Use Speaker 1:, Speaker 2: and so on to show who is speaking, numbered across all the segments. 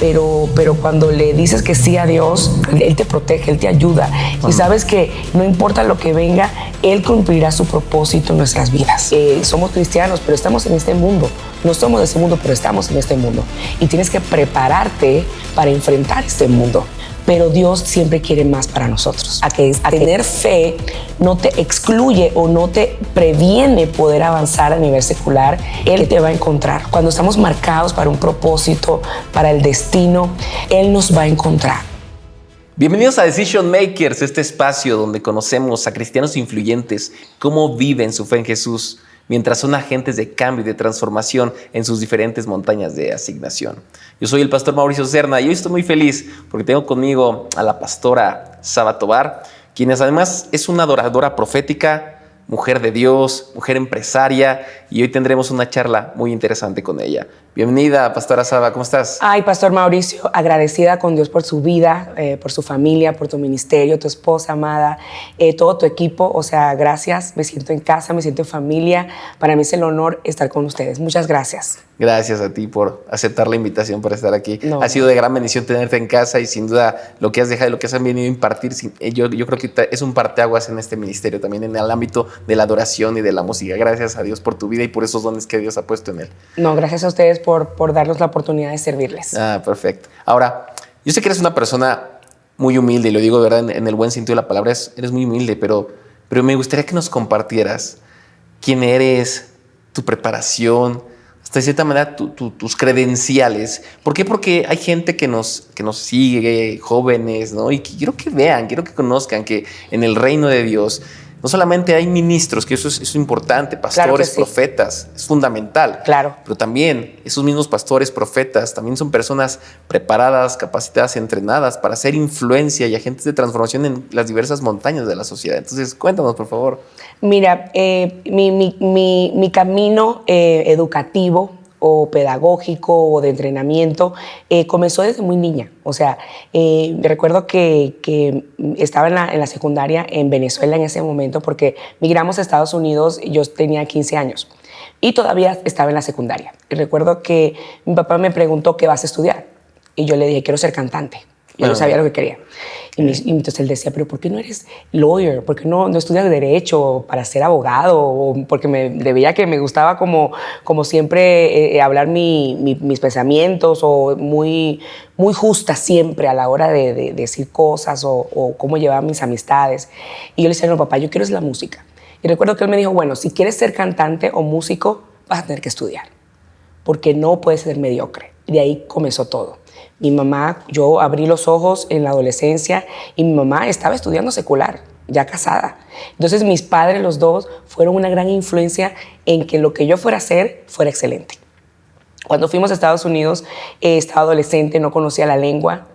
Speaker 1: pero cuando le dices que sí a Dios, Él te protege, Él te ayuda. Y sabes que no importa lo que venga, Él cumplirá su propósito en nuestras vidas. Somos cristianos, pero estamos en este mundo. No somos de ese mundo, pero estamos en este mundo. Y tienes que prepararte para enfrentar este mundo. Pero Dios siempre quiere más para nosotros. A tener fe no te excluye o no te previene poder avanzar a nivel secular. Él te va a encontrar. Cuando estamos marcados para un propósito, para el destino, Él nos va a encontrar.
Speaker 2: Bienvenidos a Decision Makers, este espacio donde conocemos a cristianos influyentes, cómo viven su fe en Jesús, mientras son agentes de cambio y de transformación en sus diferentes montañas de asignación. Yo soy el pastor Mauricio Serna y hoy estoy muy feliz porque tengo conmigo a la pastora Saba Tobar, quien además es una adoradora profética, mujer de Dios, mujer empresaria, y hoy tendremos una charla muy interesante con ella. Bienvenida, pastora Saba, ¿cómo estás?
Speaker 1: Ay, pastor Mauricio, agradecida con Dios por su vida, por su familia, por tu ministerio, tu esposa amada, todo tu equipo. O sea, gracias, me siento en casa, me siento en familia. Para mí es el honor estar con ustedes. Muchas gracias.
Speaker 2: Gracias a ti por aceptar la invitación, por estar aquí.
Speaker 1: No.
Speaker 2: Ha sido de gran bendición tenerte en casa y sin duda lo que has dejado y lo que has venido a impartir, yo creo que es un parteaguas en este ministerio, también en el ámbito de la adoración y de la música. Gracias a Dios por tu vida y por esos dones que Dios ha puesto en él.
Speaker 1: No, gracias a ustedes por darnos la oportunidad de servirles.
Speaker 2: Ah, perfecto. Ahora, yo sé que eres una persona muy humilde, y lo digo de verdad en el buen sentido de la palabra, eres muy humilde, pero me gustaría que nos compartieras quién eres, tu preparación, hasta de cierta manera tus credenciales. ¿Por qué? Porque hay gente que nos sigue, jóvenes, ¿no? Y quiero que vean, quiero que conozcan que en el reino de Dios no solamente hay ministros, que eso es importante, pastores,
Speaker 1: claro que sí.
Speaker 2: profetas, es fundamental.
Speaker 1: Claro.
Speaker 2: Pero también esos mismos pastores, profetas, también son personas preparadas, capacitadas, entrenadas para hacer influencia y agentes de transformación en las diversas montañas de la sociedad. Entonces, cuéntanos, por favor.
Speaker 1: Mira, mi camino educativo o pedagógico o de entrenamiento comenzó desde muy niña. O sea, recuerdo que estaba en la secundaria en Venezuela en ese momento porque migramos a Estados Unidos, yo tenía 15 años y todavía estaba en la secundaria. Y recuerdo que mi papá me preguntó qué vas a estudiar y yo le dije quiero ser cantante. Yo no sabía lo que quería. Y entonces él decía, pero ¿por qué no eres lawyer? ¿Por qué no estudias Derecho para ser abogado? O porque le veía que me gustaba como siempre hablar mis pensamientos o muy justa siempre a la hora de decir cosas o cómo llevaba mis amistades. Y yo le decía, no, papá, yo quiero es la música. Y recuerdo que él me dijo, bueno, si quieres ser cantante o músico, vas a tener que estudiar, porque no puedes ser mediocre. Y de ahí comenzó todo. Mi mamá, yo abrí los ojos en la adolescencia y mi mamá estaba estudiando secular, ya casada. Entonces mis padres, los dos, fueron una gran influencia en que lo que yo fuera a hacer fuera excelente. Cuando fuimos a Estados Unidos, estaba adolescente, no conocía la lengua,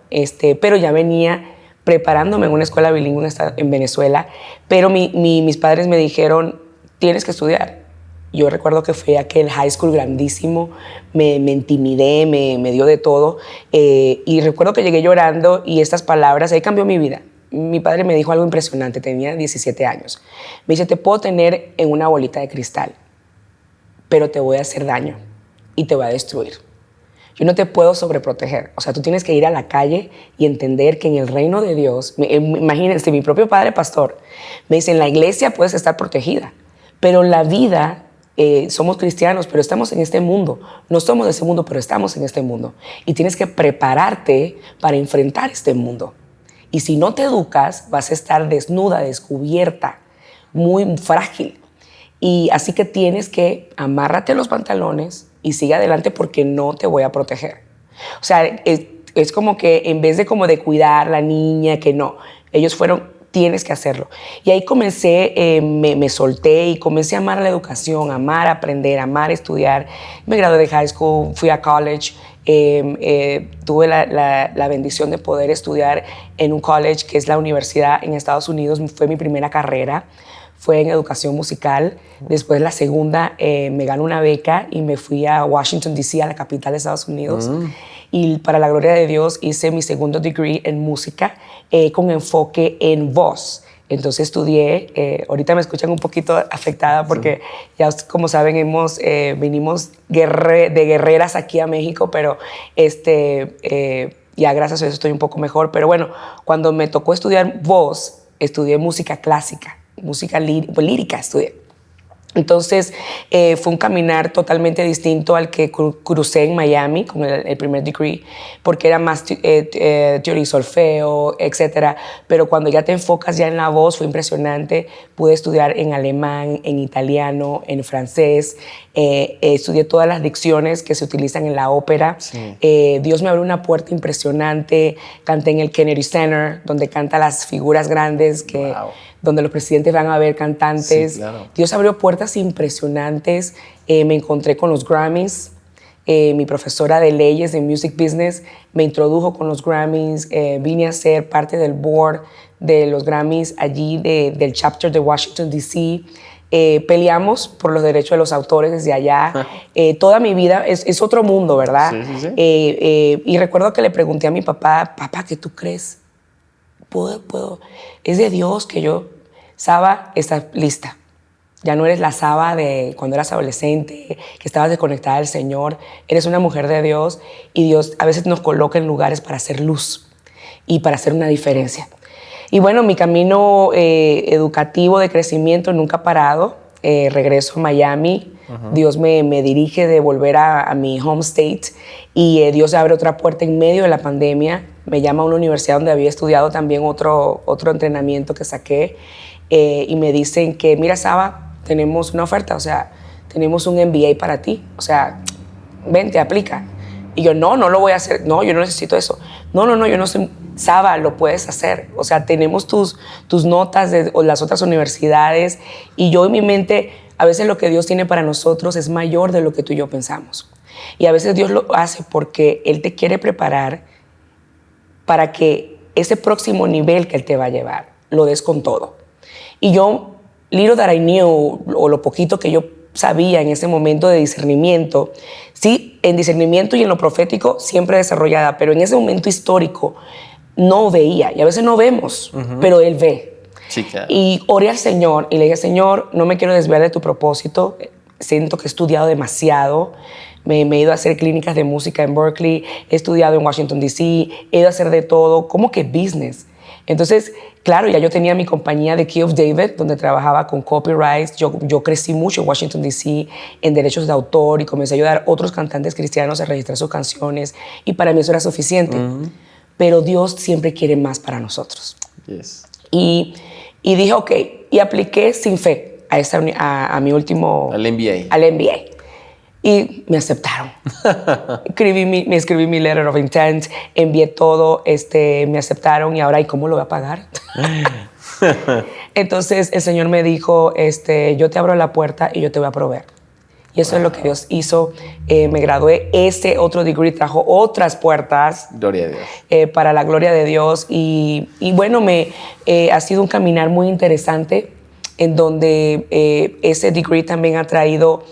Speaker 1: pero ya venía preparándome en una escuela bilingüe en Venezuela, pero mis padres me dijeron, tienes que estudiar. Yo recuerdo que fue aquel high school grandísimo, me intimidé, me dio de todo. Y recuerdo que llegué llorando y estas palabras, ahí cambió mi vida. Mi padre me dijo algo impresionante, tenía 17 años. Me dice, te puedo tener en una bolita de cristal, pero te voy a hacer daño y te voy a destruir. Yo no te puedo sobreproteger. O sea, tú tienes que ir a la calle y entender que en el reino de Dios, imagínense, mi propio padre pastor, me dice, en la iglesia puedes estar protegida, pero la vida... somos cristianos, pero estamos en este mundo. No somos de ese mundo, pero estamos en este mundo. Y tienes que prepararte para enfrentar este mundo. Y si no te educas, vas a estar desnuda, descubierta, muy frágil. Y así que tienes que amárrate los pantalones y sigue adelante porque no te voy a proteger. O sea, es como que en vez de cuidar a la niña, que no, ellos fueron... tienes que hacerlo. Y ahí comencé, me solté y comencé a amar la educación, amar aprender, amar estudiar. Me gradué de high school, fui a college, tuve la bendición de poder estudiar en un college que es la universidad en Estados Unidos. Fue mi primera carrera, fue en educación musical. Después la segunda me gané una beca y me fui a Washington, D.C., a la capital de Estados Unidos. Y para la gloria de Dios hice mi segundo degree en música con enfoque en voz. Entonces estudié, ahorita me escuchan un poquito afectada porque ya como saben vinimos de guerreras aquí a México, pero ya gracias a eso estoy un poco mejor. Pero bueno, cuando me tocó estudiar voz, estudié música clásica, música lírica estudié. Entonces fue un caminar totalmente distinto al que crucé en Miami con el primer degree, porque era más teoría y solfeo, etc. Pero cuando ya te enfocas ya en la voz, fue impresionante. Pude estudiar en alemán, en italiano, en francés. Estudié todas las dicciones que se utilizan en la ópera. Sí. Dios me abrió una puerta impresionante. Canté en el Kennedy Center, donde cantan las figuras grandes que... Wow. Donde los presidentes van a ver cantantes. Sí, claro. Dios abrió puertas impresionantes. Me encontré con los Grammys. Mi profesora de leyes de Music Business me introdujo con los Grammys. Vine a ser parte del board de los Grammys allí del chapter de Washington, D.C. Peleamos por los derechos de los autores desde allá. Toda mi vida es otro mundo, ¿verdad? Sí, sí, sí. Y recuerdo que le pregunté a mi papá, papá, ¿qué tú crees? Puedo. Es de Dios que yo... Saba, estás lista. Ya no eres la Saba de cuando eras adolescente, que estabas desconectada del Señor. Eres una mujer de Dios y Dios a veces nos coloca en lugares para hacer luz y para hacer una diferencia. Y bueno, mi camino educativo de crecimiento nunca ha parado. Regreso a Miami. Uh-huh. Dios me dirige de volver a mi home state y Dios abre otra puerta en medio de la pandemia. Me llama a una universidad donde había estudiado también otro entrenamiento que saqué. Y me dicen que, mira, Saba, tenemos una oferta, o sea, tenemos un MBA para ti, o sea, vente, aplica. Y yo, no lo voy a hacer, no, yo no necesito eso. No, yo no sé, Saba, lo puedes hacer. O sea, tenemos tus notas de las otras universidades y yo en mi mente, a veces lo que Dios tiene para nosotros es mayor de lo que tú y yo pensamos. Y a veces Dios lo hace porque Él te quiere preparar para que ese próximo nivel que Él te va a llevar, lo des con todo. Y yo, little that I knew, o lo poquito que yo sabía en ese momento de discernimiento, sí, en discernimiento y en lo profético siempre desarrollada, pero en ese momento histórico no veía, y a veces no vemos, uh-huh. Pero Él ve. Sí, claro. Y oré al Señor y le dije, Señor, no me quiero desviar de tu propósito, siento que he estudiado demasiado, me he ido a hacer clínicas de música en Berkeley, he estudiado en Washington, D.C., he ido a hacer de todo, como que business. Entonces, claro, ya yo tenía mi compañía de Key of David, donde trabajaba con copyrights. Yo crecí mucho en Washington, D.C., en derechos de autor y comencé a ayudar a otros cantantes cristianos a registrar sus canciones. Y para mí eso era suficiente. Uh-huh. Pero Dios siempre quiere más para nosotros. Yes. Y dije, ok, y apliqué sin fe a mi último...
Speaker 2: Al MBA.
Speaker 1: Al MBA. Y me aceptaron. Me escribí mi letter of intent, envié todo, me aceptaron y ahora, ¿y cómo lo voy a pagar? Entonces el Señor me dijo, yo te abro la puerta y yo te voy a proveer. Y eso es lo que Dios hizo. Me gradué. Ese otro degree trajo otras puertas.
Speaker 2: Gloria a Dios.
Speaker 1: Para la gloria de Dios. Y bueno, ha sido un caminar muy interesante en donde ese degree también ha traído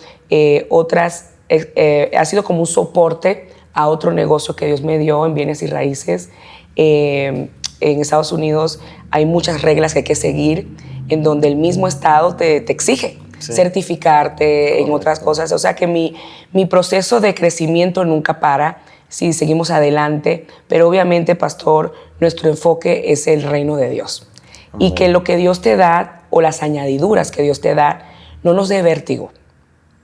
Speaker 1: ha sido como un soporte a otro negocio que Dios me dio en bienes y raíces. En Estados Unidos hay muchas reglas que hay que seguir, en donde el mismo estado te exige certificarte en otras cosas. O sea que mi proceso de crecimiento nunca para, sí, seguimos adelante, pero obviamente, pastor, nuestro enfoque es el reino de Dios. Amén. Y que lo que Dios te da o las añadiduras que Dios te da no nos dé vértigo.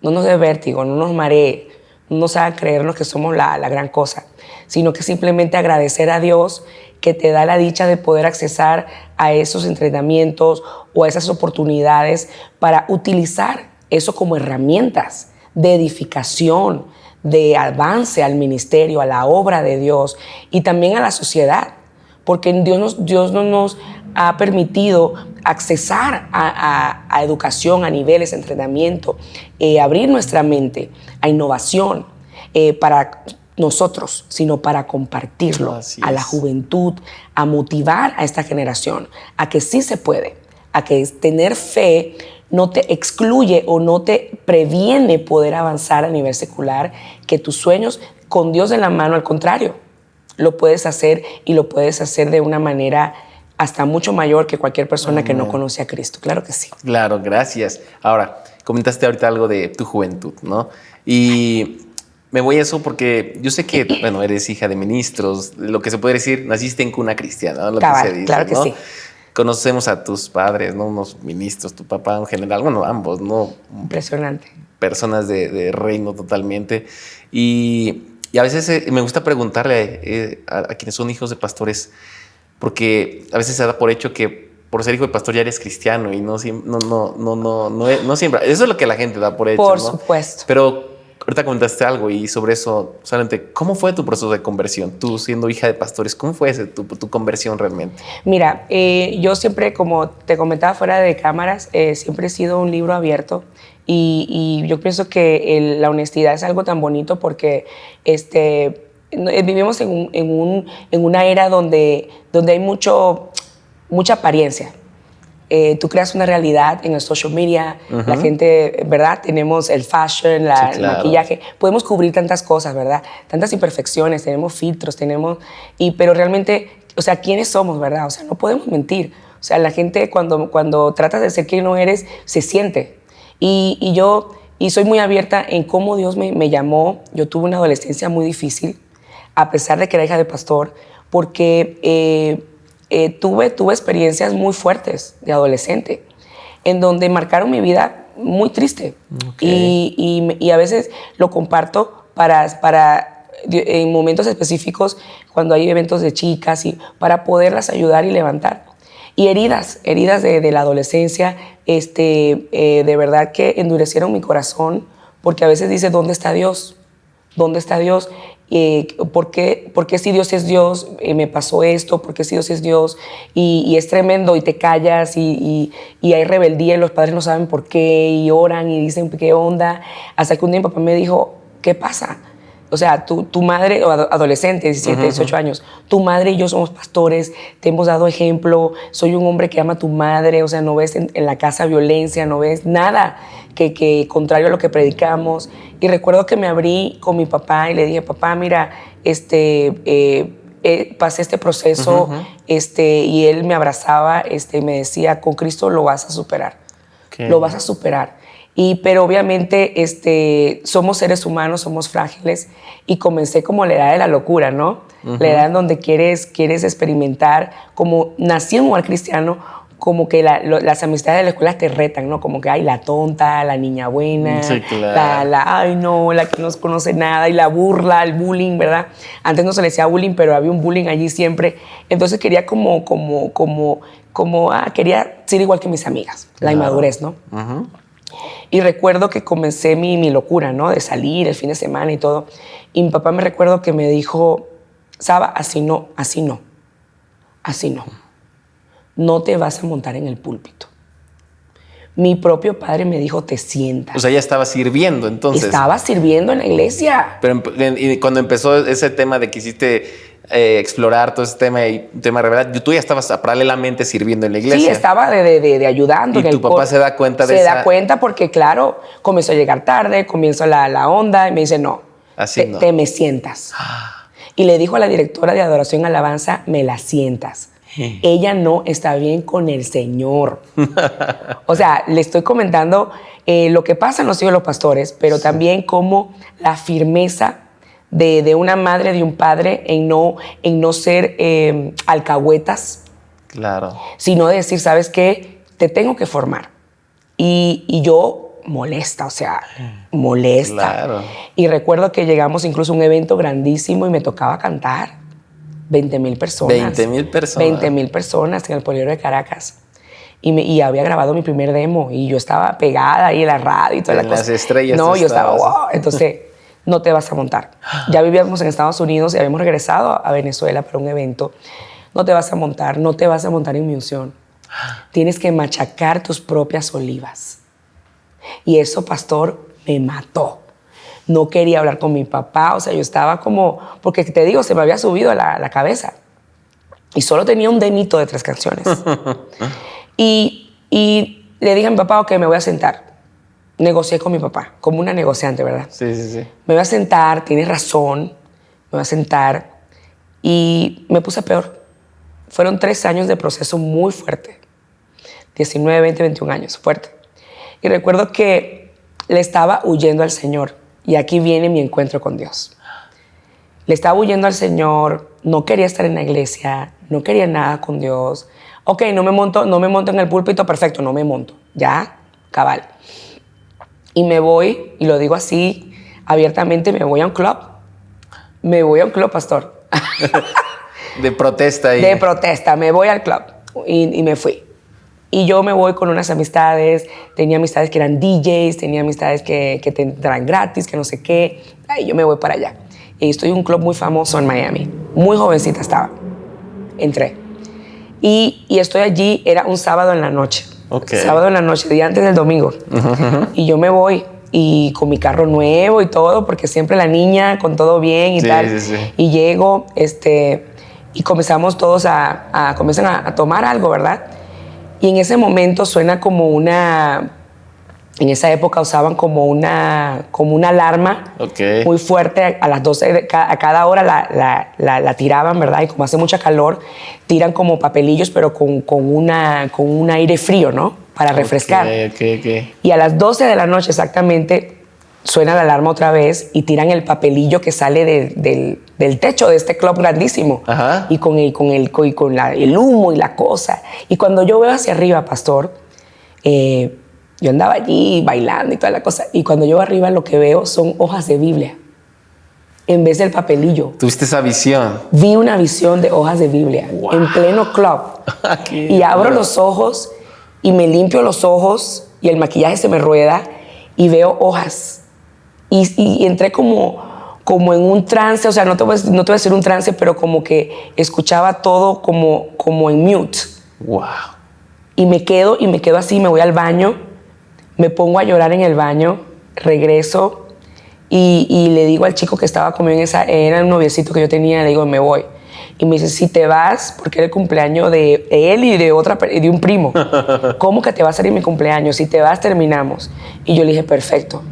Speaker 1: No nos dé vértigo, no nos maree, no nos haga creernos que somos la gran cosa, sino que simplemente agradecer a Dios que te da la dicha de poder accesar a esos entrenamientos o a esas oportunidades para utilizar eso como herramientas de edificación, de avance al ministerio, a la obra de Dios y también a la sociedad, porque Dios no nos ha permitido accesar a educación, a niveles, entrenamiento, abrir nuestra mente a innovación para nosotros, sino para compartirlo a la juventud, a motivar a esta generación, a que sí se puede, a que tener fe no te excluye o no te previene poder avanzar a nivel secular, que tus sueños con Dios en la mano, al contrario, lo puedes hacer y lo puedes hacer de una manera hasta mucho mayor que cualquier persona que no
Speaker 2: Amén.
Speaker 1: conoce a Cristo. Claro que sí.
Speaker 2: Claro, gracias. Ahora, comentaste ahorita algo de tu juventud, ¿no? Y me voy a eso porque yo sé que, bueno, eres hija de ministros, lo que se puede decir, naciste en cuna cristiana, ¿no? Lo
Speaker 1: Cabal,
Speaker 2: que se dice,
Speaker 1: claro que
Speaker 2: ¿no?
Speaker 1: sí.
Speaker 2: Conocemos a tus padres, ¿no? Unos ministros, tu papá en general, bueno, ambos, ¿no?
Speaker 1: Impresionante.
Speaker 2: Personas de reino totalmente. Y a veces me gusta preguntarle a quienes son hijos de pastores, porque a veces se da por hecho que por ser hijo de pastor ya eres cristiano y no siempre, no siempre. Eso es lo que la gente da por hecho,
Speaker 1: Por
Speaker 2: ¿no?
Speaker 1: supuesto.
Speaker 2: Pero ahorita comentaste algo y sobre eso, solamente, ¿cómo fue tu proceso de conversión? Tú siendo hija de pastores, ¿cómo fue tu conversión realmente?
Speaker 1: Mira, yo siempre, como te comentaba fuera de cámaras, siempre he sido un libro abierto y yo pienso que la honestidad es algo tan bonito porque vivimos en una era donde hay mucha apariencia. Tú creas una realidad en el social media, la gente, ¿verdad? Tenemos el fashion,
Speaker 2: Sí,
Speaker 1: el
Speaker 2: claro.
Speaker 1: maquillaje, podemos cubrir tantas cosas, ¿verdad? Tantas imperfecciones, tenemos filtros, pero realmente, o sea, ¿quiénes somos, verdad? O sea, no podemos mentir. O sea, la gente cuando tratas de ser quien no eres, se siente. Y yo soy muy abierta en cómo Dios me llamó. Yo tuve una adolescencia muy difícil, a pesar de que era hija de pastor, porque tuve experiencias muy fuertes de adolescente, en donde marcaron mi vida muy triste.
Speaker 2: Okay.
Speaker 1: Y a veces lo comparto en momentos específicos, cuando hay eventos de chicas, y para poderlas ayudar y levantar. Y heridas de la adolescencia, de verdad que endurecieron mi corazón, porque a veces dice, ¿dónde está Dios? ¿Dónde está Dios? ¿Por qué si Dios es Dios me pasó esto? ¿Por qué si Dios es Dios? Y es tremendo y te callas y hay rebeldía y los padres no saben por qué y oran y dicen qué onda. Hasta que un día mi papá me dijo, ¿qué pasa? O sea, tu madre, o adolescente, 17, 18 años, tu madre y yo somos pastores, te hemos dado ejemplo, soy un hombre que ama a tu madre, o sea, no ves en la casa violencia, no ves nada que contrario a lo que predicamos. Y recuerdo que me abrí con mi papá y le dije, papá, mira, pasé este proceso, y él me abrazaba, me decía, con Cristo lo vas a superar, lo vas a superar. Pero obviamente somos seres humanos, somos frágiles, y comencé como la edad de la locura, ¿no? La edad en donde quieres experimentar, como nací en un hogar cristiano, como que las amistades de la escuela te retan, ¿no? Como que, ay, la tonta, la niña buena,
Speaker 2: Sí, claro.
Speaker 1: ay, no, la que no conoce nada, y la burla, el bullying, ¿verdad? Antes no se le decía bullying, pero había un bullying allí siempre. Entonces quería quería ser igual que mis amigas, la inmadurez, ¿no? Y recuerdo que comencé mi locura, ¿no? De salir el fin de semana y todo. Y mi papá me recuerdo que me dijo, Saba, así no. No te vas a montar en el púlpito. Mi propio padre me dijo, te sientas.
Speaker 2: O sea, ya estaba sirviendo entonces.
Speaker 1: Estaba sirviendo en la iglesia.
Speaker 2: Pero y cuando empezó ese tema de que quisiste explorar todo ese tema y tema de verdad, tú ya estabas paralelamente sirviendo en la iglesia.
Speaker 1: Sí, estaba de ayudando.
Speaker 2: Y tu papá se da cuenta de eso.
Speaker 1: Se da cuenta porque, claro, comenzó a llegar tarde, comienza la onda y me dice, no,
Speaker 2: así no.
Speaker 1: te me sientas. Y le dijo a la directora de Adoración y Alabanza, me la sientas. Ella no está bien con el Señor. O sea, le estoy comentando lo que pasa en los hijos de los pastores, pero también como la firmeza de una madre, de un padre, en no ser alcahuetas.
Speaker 2: Claro.
Speaker 1: Sino decir, ¿sabes qué? Te tengo que formar. Y yo molesta, o sea, molesta.
Speaker 2: Claro.
Speaker 1: Y recuerdo que llegamos incluso a un evento grandísimo y me tocaba cantar. 20,000 personas.
Speaker 2: 20,000 personas.
Speaker 1: 20,000 personas en el Poliedro de Caracas. Y había grabado mi primer demo y yo estaba pegada ahí en la radio y toda la cosa.
Speaker 2: En las estrellas.
Speaker 1: No, yo estaba, wow. Entonces, no te vas a montar. Ya vivíamos en Estados Unidos y habíamos regresado a Venezuela para un evento. No te vas a montar en mi unción. Tienes que machacar tus propias olivas. Y eso, pastor, me mató. No quería hablar con mi papá, o sea, yo estaba como, porque te digo, se me había subido a la cabeza. Y solo tenía un demito de 3 canciones. y le dije a mi papá, ok, me voy a sentar. Negocié con mi papá, como una negociante, ¿verdad?
Speaker 2: Sí.
Speaker 1: Me voy a sentar, tienes razón, me voy a sentar. Y me puse peor. Fueron 3 años de proceso muy fuerte. 19, 20, 21 años, fuerte. Y recuerdo que le estaba huyendo al Señor. Y aquí viene mi encuentro con Dios. Le estaba huyendo al Señor, no quería estar en la iglesia, no quería nada con Dios. Ok, no me monto en el púlpito, perfecto, no me monto. Ya, cabal. Y me voy, y lo digo así, abiertamente, me voy a un club. Me voy a un club, pastor.
Speaker 2: De protesta.
Speaker 1: De protesta, me voy al club. Y me fui. Y yo me voy con unas amistades, tenía amistades que eran DJs, tenía amistades que te entraban gratis, que no sé qué. Y yo me voy para allá. Y estoy en un club muy famoso en Miami. Muy jovencita estaba. Entré. Y estoy allí, era un sábado en la noche.
Speaker 2: Okay.
Speaker 1: Sábado en la noche, día antes del domingo. Y yo me voy, y con mi carro nuevo y todo, porque siempre la niña con todo bien y tal.
Speaker 2: Sí.
Speaker 1: Y llego, y comenzamos todos comienzan a tomar algo, ¿verdad? Y en ese momento suena como una... En esa época usaban como una alarma muy fuerte. A las 12, a cada hora la tiraban, ¿verdad? Y como hace mucha calor, tiran como papelillos, pero con un aire frío, ¿no? Para refrescar.
Speaker 2: Okay.
Speaker 1: Y a las 12 de la noche exactamente suena la alarma otra vez y tiran el papelillo que sale del techo de este club grandísimo.
Speaker 2: Ajá.
Speaker 1: Y con el humo y la cosa. Y cuando yo veo hacia arriba, pastor, yo andaba allí bailando y toda la cosa. Y cuando yo veo arriba, lo que veo son hojas de Biblia en vez del papelillo.
Speaker 2: ¿Tuviste esa visión?
Speaker 1: Vi una visión de hojas de Biblia. Wow. En pleno club. Y abro los ojos y me limpio los ojos y el maquillaje se me rueda y veo hojas. Y entré como en un trance, o sea, no te voy a decir un trance, pero como que escuchaba todo como en mute.
Speaker 2: Wow.
Speaker 1: Y me quedo así, me voy al baño, me pongo a llorar en el baño, regreso y le digo al chico que estaba conmigo era un noviecito que yo tenía, le digo, me voy. Y me dice, si te vas, porque era el cumpleaños de él y de un primo. ¿Cómo que te vas a ir mi cumpleaños? Si te vas, terminamos. Y yo le dije, perfecto,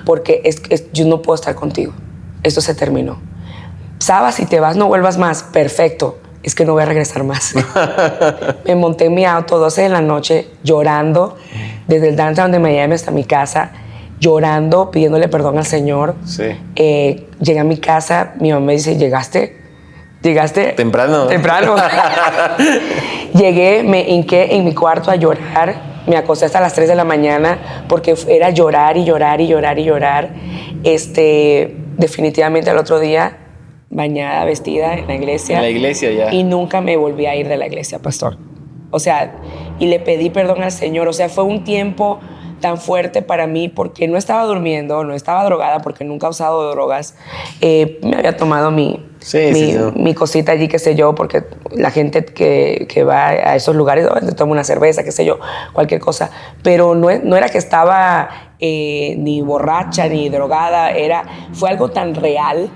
Speaker 1: porque yo no puedo estar contigo. Esto se terminó. Sabas, si te vas, no vuelvas más. Perfecto, es que no voy a regresar más. Me monté en mi auto 12 de la noche, llorando, desde el downtown de Miami hasta mi casa, llorando, pidiéndole perdón al Señor.
Speaker 2: Sí.
Speaker 1: Llegué a mi casa, mi mamá me dice, ¿Llegaste
Speaker 2: temprano.
Speaker 1: Llegué, me hinqué en mi cuarto a llorar. Me acosté hasta las 3 de la mañana porque era llorar y llorar y llorar y llorar. Definitivamente al otro día, bañada, vestida en la iglesia.
Speaker 2: En la iglesia ya.
Speaker 1: Y nunca me volví a ir de la iglesia, pastor. O sea, y le pedí perdón al Señor. O sea, fue un tiempo tan fuerte para mí porque no estaba durmiendo, no estaba drogada porque nunca he usado drogas. Me había tomado mi cosita allí, qué sé yo, porque la gente que va a esos lugares te toma una cerveza, qué sé yo, cualquier cosa. Pero no era que estaba ni borracha ni drogada, fue algo tan real,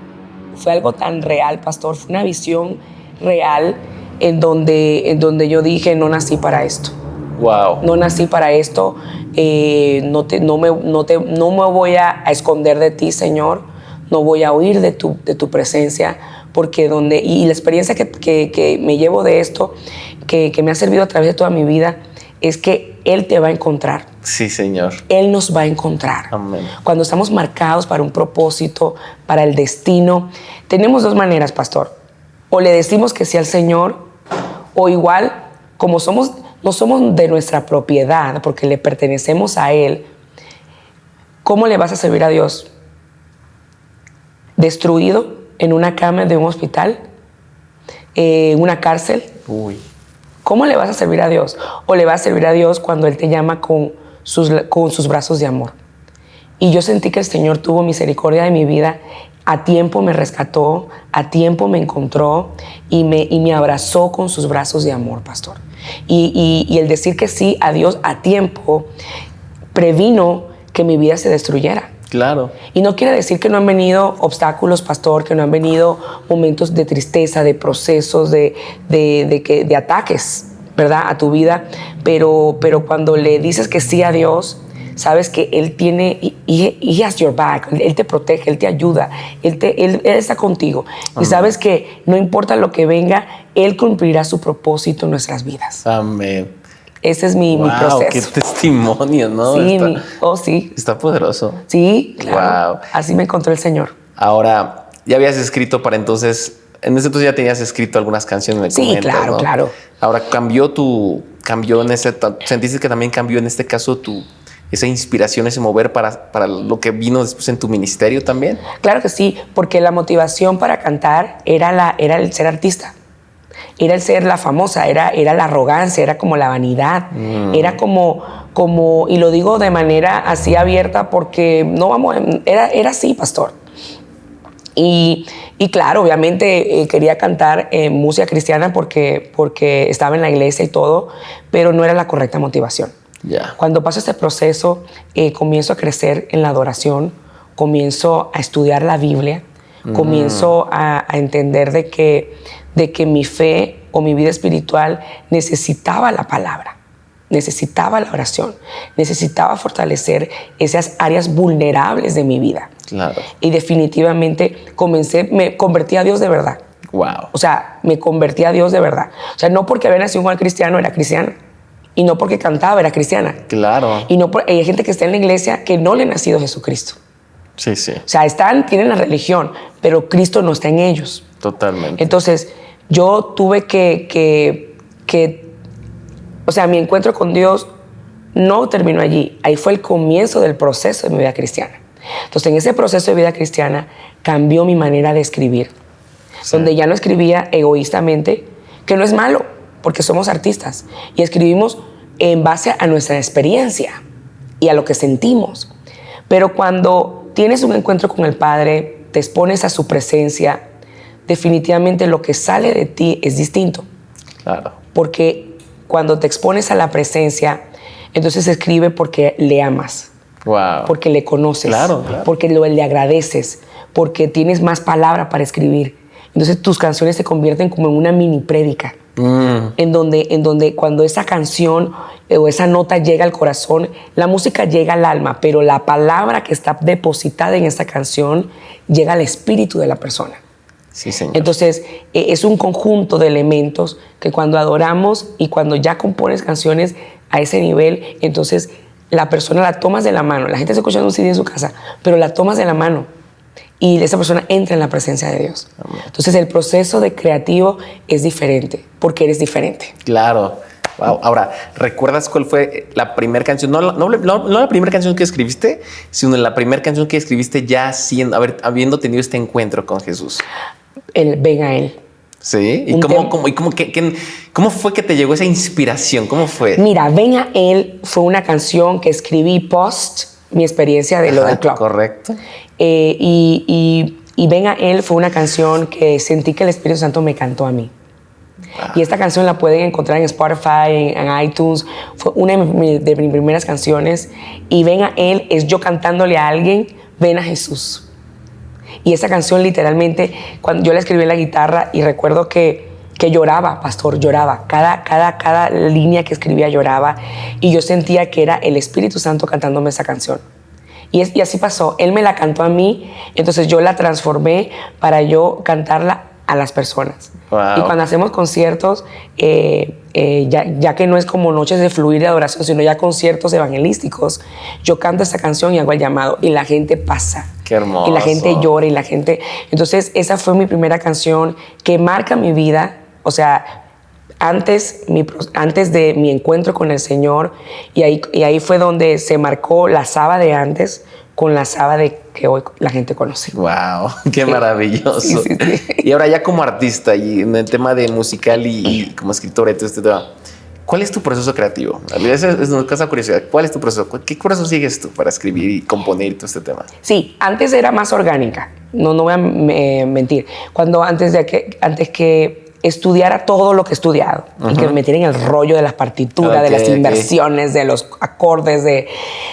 Speaker 1: pastor. Fue una visión real en donde yo dije, no nací para esto.
Speaker 2: Wow.
Speaker 1: No nací para esto. No me voy a esconder de ti, Señor. No voy a huir de tu presencia, porque y la experiencia que me llevo de esto, que me ha servido a través de toda mi vida, es que Él te va a encontrar.
Speaker 2: Sí, Señor.
Speaker 1: Él nos va a encontrar.
Speaker 2: Amén.
Speaker 1: Cuando estamos marcados para un propósito, para el destino, tenemos 2 maneras, pastor. O le decimos que sí al Señor, o igual, como no somos de nuestra propiedad, porque le pertenecemos a Él, ¿cómo le vas a servir a Dios? ¿Destruido en una cama de un hospital? ¿En una cárcel?
Speaker 2: Uy.
Speaker 1: ¿Cómo le vas a servir a Dios? ¿O le vas a servir a Dios cuando Él te llama con sus brazos de amor? Y yo sentí que el Señor tuvo misericordia de mi vida. A tiempo me rescató, a tiempo me encontró y me abrazó con sus brazos de amor, pastor. Y el decir que sí a Dios a tiempo previno que mi vida se destruyera.
Speaker 2: Claro.
Speaker 1: Y no quiere decir que no han venido obstáculos, pastor, que no han venido momentos de tristeza, de procesos, de ataques, ¿verdad?, a tu vida. Pero cuando le dices que sí a Dios, sabes que Él tiene, he has your back, Él te protege, Él te ayuda, Él está contigo. Y sabes que no importa lo que venga, Él cumplirá su propósito en nuestras vidas.
Speaker 2: Amén.
Speaker 1: Ese es mi proceso.
Speaker 2: Qué testimonio, ¿no?
Speaker 1: Sí, sí.
Speaker 2: Está poderoso.
Speaker 1: Sí, claro.
Speaker 2: Wow.
Speaker 1: Así me encontró el Señor.
Speaker 2: Ahora, ya habías escrito para entonces, en ese entonces ya tenías escrito algunas canciones, me
Speaker 1: Sí,
Speaker 2: comentas,
Speaker 1: claro,
Speaker 2: ¿no?
Speaker 1: claro.
Speaker 2: Ahora, ¿sentiste que también cambió en este caso esa inspiración, ese mover para lo que vino después en tu ministerio también?
Speaker 1: Claro que sí, porque la motivación para cantar era el ser artista. Era el ser la famosa, era la arrogancia, era como la vanidad, era como, y lo digo de manera así abierta porque era así, pastor. Y claro, obviamente quería cantar música cristiana porque estaba en la iglesia y todo, pero no era la correcta motivación.
Speaker 2: Yeah.
Speaker 1: Cuando paso este proceso, comienzo a crecer en la adoración, comienzo a estudiar la Biblia, comienzo a entender de que mi fe o mi vida espiritual necesitaba la palabra, necesitaba la oración, necesitaba fortalecer esas áreas vulnerables de mi vida.
Speaker 2: Claro.
Speaker 1: Y definitivamente me convertí a Dios de verdad.
Speaker 2: Wow.
Speaker 1: O sea, me convertí a Dios de verdad. O sea, no porque había nacido un cristiano, era cristiana. Y no porque cantaba, era cristiana.
Speaker 2: Claro.
Speaker 1: Y no hay gente que está en la iglesia que no le ha nacido Jesucristo.
Speaker 2: Sí, sí.
Speaker 1: O sea, tienen la religión, pero Cristo no está en ellos.
Speaker 2: Totalmente.
Speaker 1: Entonces, yo tuve o sea, mi encuentro con Dios no terminó allí. Ahí fue el comienzo del proceso de mi vida cristiana. Entonces, en ese proceso de vida cristiana cambió mi manera de escribir. Sí. Donde ya no escribía egoístamente, que no es malo, porque somos artistas. Y escribimos en base a nuestra experiencia y a lo que sentimos. Pero cuando tienes un encuentro con el Padre, te expones a su presencia, definitivamente lo que sale de ti es distinto. Claro. Porque cuando te expones a la presencia, entonces escribe porque le amas. Wow. Porque le conoces. Claro. Porque le agradeces. Porque tienes más palabra para escribir. Entonces tus canciones se convierten como en una mini prédica. En donde cuando esa canción o esa nota llega al corazón, la música llega al alma, pero la palabra que está depositada en esta canción llega al espíritu de la persona. Sí, señor. Entonces, es un conjunto de elementos que cuando adoramos y cuando ya compones canciones a ese nivel, entonces la persona la tomas de la mano. La gente está escuchando un CD en su casa, pero la tomas de la mano y esa persona entra en la presencia de Dios. Amén. Entonces, el proceso de creativo es diferente porque eres diferente. Claro.
Speaker 2: Wow. Ahora, ¿recuerdas cuál fue la primera canción? No la primera canción que escribiste, sino la primera canción que escribiste ya habiendo tenido este encuentro con Jesús.
Speaker 1: El Ven a Él.
Speaker 2: Sí. ¿Y cómo fue que te llegó esa inspiración? ¿Cómo fue?
Speaker 1: Mira, Ven a Él fue una canción que escribí post mi experiencia de lo del club.
Speaker 2: Correcto.
Speaker 1: Y Ven a Él fue una canción que sentí que el Espíritu Santo me cantó a mí. Y esta canción la pueden encontrar en Spotify, en iTunes. Fue una de mis primeras canciones. Y Ven a Él es yo cantándole a alguien, ven a Jesús. Y esa canción literalmente, cuando yo la escribí en la guitarra y recuerdo que lloraba, pastor, lloraba. Cada línea que escribía lloraba. Y yo sentía que era el Espíritu Santo cantándome esa canción. Y así pasó. Él me la cantó a mí, entonces yo la transformé para yo cantarla a las personas. Wow. Y cuando hacemos conciertos, ya que no es como noches de fluir de adoración, sino ya conciertos evangelísticos, yo canto esta canción y hago el llamado y la gente pasa.
Speaker 2: Qué hermoso.
Speaker 1: Y la gente llora y la gente... Entonces, esa fue mi primera canción que marca mi vida. O sea, antes de mi encuentro con el Señor, y ahí fue donde se marcó la Saba de antes con la Saba de que hoy la gente conoce.
Speaker 2: ¡Wow! ¡Qué maravilloso! Sí. Y ahora ya como artista y en el tema de musical y como escritora y todo este tema, ¿cuál es tu proceso creativo? Esa es una cosa curiosidad. ¿Cuál es tu proceso? ¿Qué proceso sigues tú para escribir y componer todo este tema?
Speaker 1: Sí, antes era más orgánica. No voy a mentir. Antes que estudiara todo lo que he estudiado y que me metiera en el rollo de las partituras, de las inversiones, de los acordes, de